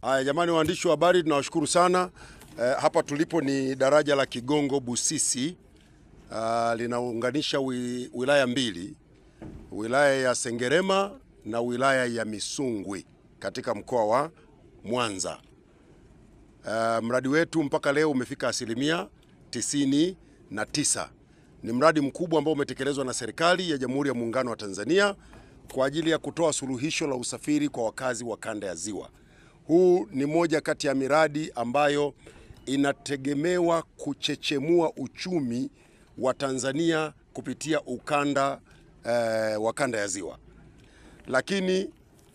Jamani waandishi wa habari, tunawashukuru sana. Hapa tulipo ni daraja la Kigongo Busisi. Linaunganisha wilaya mbili, wilaya ya Sengerema na wilaya ya Misungwi katika mkoa wa Mwanza. Mradi wetu mpaka leo umefika 99%. Ni mradi mkubwa ambao umetekelezwa na serikali ya Jamhuri ya Muungano wa Tanzania kwa ajili ya kutoa suluhisho la usafiri kwa wakazi wa kanda ya Ziwa. Huu ni moja kati ya miradi ambayo inategemewa kuchechemua uchumi wa Tanzania kupitia ukanda wa kanda ya Ziwa. Lakini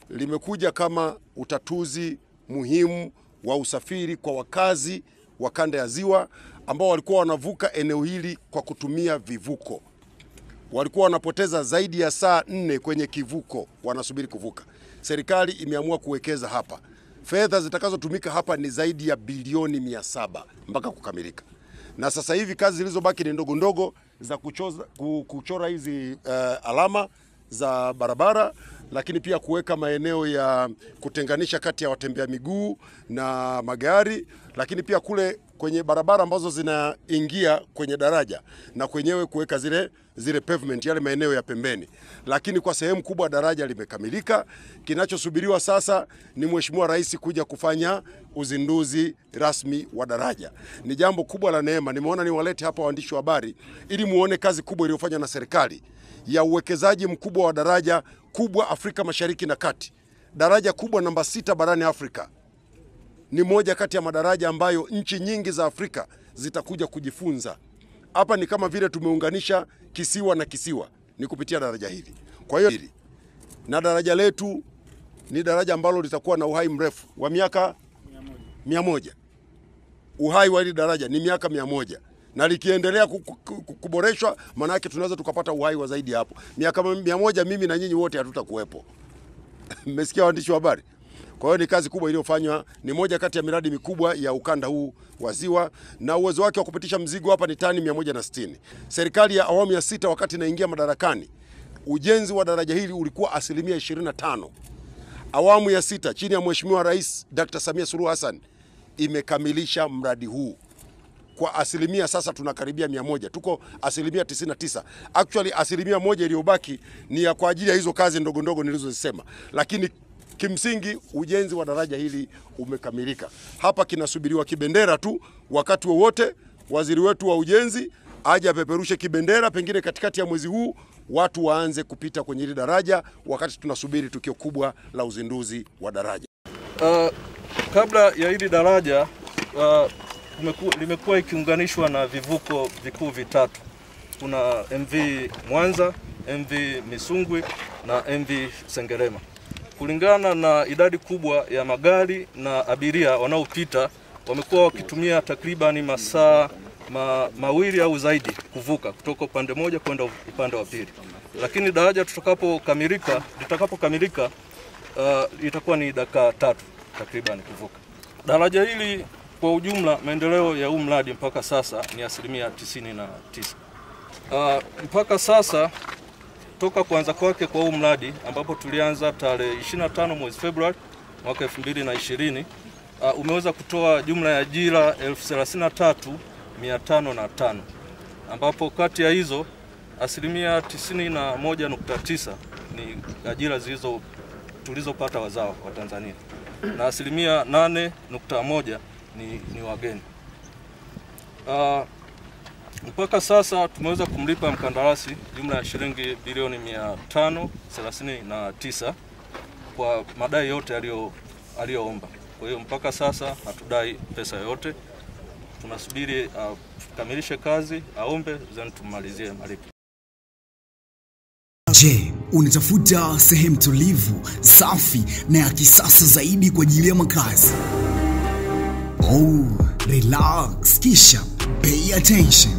limekuja kama utatuzi muhimu wa usafiri kwa wakazi wa kanda ya Ziwa ambao walikuwa wanavuka eneo hili kwa kutumia vivuko. Walikuwa wanapoteza zaidi ya saa 4 kwenye kivuko wanasubiri kuvuka. Serikali imeamua kuwekeza hapa. Fedha zitakazotumika hapa ni zaidi ya bilioni 700 mpaka kukamilika. Na sasa hivi kazi zilizobaki ni ndogo ndogo za kuchora hizi alama za barabara, lakini pia kuweka maeneo ya kutenganisha kati ya watembea miguu na magari, lakini pia kule kwenye barabara ambazo zinaingia kwenye daraja na kwenyewe kuweka zile pavement, yale maeneo ya pembeni. Lakini kwa sehemu kubwa daraja limekamilika. Kinachosubiriwa sasa ni Mheshimiwa Rais kuja kufanya uzinduzi rasmi wa daraja. Ni jambo kubwa la neema. Nimeona niwalete hapa waandishi wa habari ili muone kazi kubwa iliyofanywa na serikali ya uwekezaji mkubwa wa daraja kubwa Afrika Mashariki na Kati. Daraja kubwa namba 6 barani Afrika. Ni moja kati ya madaraja ambayo nchi nyingi za Afrika zitakuja kujifunza. Hapa ni kama vile tumeunganisha kisiwa na kisiwa ni kupitia daraja hili. Kwa hiyo na daraja letu ni daraja ambalo litakuwa na uhai mrefu wa miaka 100. Uhai wa hili daraja ni miaka 100. Na likiendelea kuboreshwa, maana yake tunaweza tukapata uhai wa zaidi hapo. Miaka 100 mimi na nyinyi wote hatutakuwepo. Mmesikia waandishi wa habari? Kwa hiyo ni kazi kubwa iliyofanywa, ni moja kati ya miradi mikubwa ya ukanda huu wa Ziwa, na uwezo wake wa kupitisha mzigo hapa ni tani 160. Serikali ya awamu ya 6 wakati inaingia madarakani, ujenzi wa daraja hili ulikuwa 25%. Awamu ya 6 chini ya Mheshimiwa Rais Dr. Samia Suluhu Hassan imekamilisha mradi huu kwa asilimia, sasa tunakaribia 100. Tuko asilimia 99. Actually asilimia 1 iliyobaki ni ya kwa ajili ya hizo kazi ndogo ndogo nilizozisema. Lakini kimsingi ujenzi wa daraja hili umekamilika. Hapa kinasubiriwa kibendera tu, wakati wowote waziri wetu wa ujenzi aje apeperushe kibendera, pengine katikati ya mwezi huu watu waanze kupita kwenye hili daraja wakati tunasubiri tukio kubwa la uzinduzi wa daraja. Kabla ya hili daraja limekuwa ikiunganishwa na vivuko vikuu vitatu. Kuna MV Mwanza, MV Misungwi na MV Sengerema. Kulingana na idadi kubwa ya magari na abiria wanaopita, wamekuwa wakitumia takribani masaa mawili au zaidi kuvuka kutoka upande moja kwenda upande wa pili. Lakini daraja litakapokamilika itakuwa ni dakika 3 takribani kuvuka. Daraja hili kwa ujumla, maendeleo ya huu mradi mpaka sasa ni 99%. Mpaka sasa toka kuanza kwake kwa huu mradi ambapo tulianza tarehe 25 mwezi Februari mwaka 2020, umeweza kutoa jumla ya ajira 33,505, ambapo kati ya hizo asilimia 91.9 ni ajira tulizopata wazao wa Tanzania na asilimia 8.1 ni wageni. Mpaka sasa tumeweza kumlipa mkandarasi jumla ya shilingi bilioni 539 kwa madai yote aliyoomba. Kwa hiyo mpaka sasa hatudai pesa yote. Tunasubiri kamilishe kazi, aombe, then tumalizie malipo. Je, unatafuta sehemu tulivu, safi na ya kisasa zaidi kwa ajili ya makazi? Relax, kisha pay attention.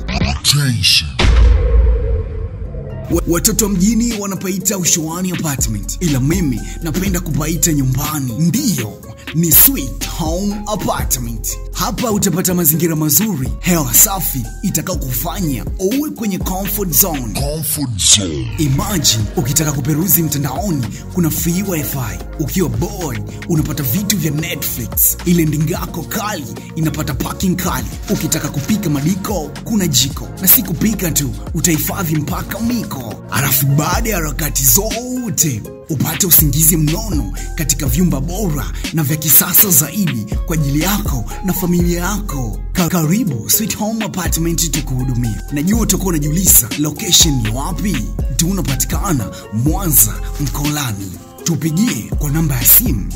Watoto mjini wanapaita Ushuani Apartment, ila mimi napenda kupaita nyumbani. Ndiyo, ni Sweet Home Apartment. Hapa utapata mazingira mazuri, hewa safi itakao kufanya uwe kwenye comfort zone. Imagine ukitaka kuperuzi mtandaoni kuna free wifi. Ukiwa bored unapata vitu vya Netflix. Ile ndingako kali inapata parking kali. Ukitaka kupika madiko kuna jiko. Na si kupika tu, utahifadhi mpaka miko. Alafu baada ya harakati zote upate usingizi mnono katika vyumba bora na vya kisasa zaidi kwa ajili yako na familia yako. Karibu Sweet Home Apartment tukuhudumia. Najua utakuwa unajiuliza location ni wapi? Tunapatikana Mwanza Mkolani. Tupigie kwa namba ya simu